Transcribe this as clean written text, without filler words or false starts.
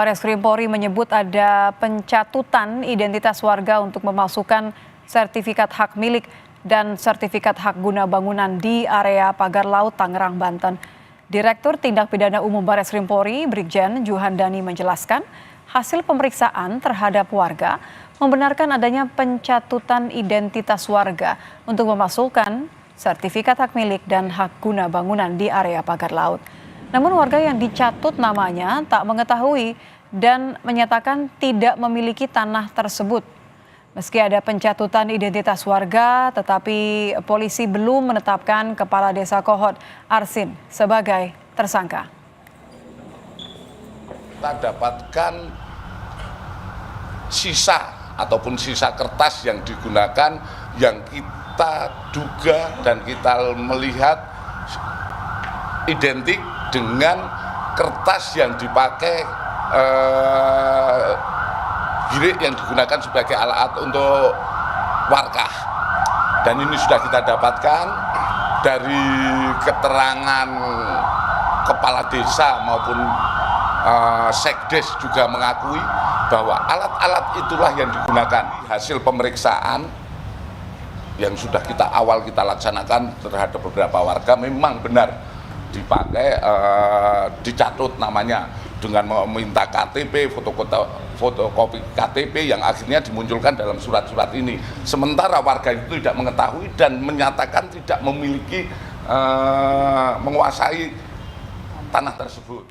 Baris Krim Polri menyebut ada pencatutan identitas warga untuk memasukkan sertifikat hak milik dan sertifikat hak guna bangunan di area Pagar Laut Tangerang, Banten. Direktur Tindak Pidana Umum Baris Krim Polri, Brigjen Juhandani menjelaskan, hasil pemeriksaan terhadap warga membenarkan adanya pencatutan identitas warga untuk memasukkan sertifikat hak milik dan hak guna bangunan di area Pagar Laut. Namun warga yang dicatut namanya tak mengetahui dan menyatakan tidak memiliki tanah tersebut. Meski ada pencatutan identitas warga, tetapi polisi belum menetapkan Kepala Desa Kohot, Arsin, sebagai tersangka. Kita dapatkan sisa ataupun sisa kertas yang digunakan yang kita duga dan kita melihat identik dengan kertas yang dipakai girik yang digunakan sebagai alat untuk warkah. Dan ini sudah kita dapatkan dari keterangan kepala desa maupun sekdes juga mengakui bahwa alat-alat itulah yang digunakan. Hasil pemeriksaan yang sudah kita laksanakan terhadap beberapa warga memang benar dipakai dicatut namanya dengan meminta KTP, fotokopi KTP yang akhirnya dimunculkan dalam surat-surat ini. Sementara warga itu tidak mengetahui dan menyatakan tidak memiliki menguasai tanah tersebut.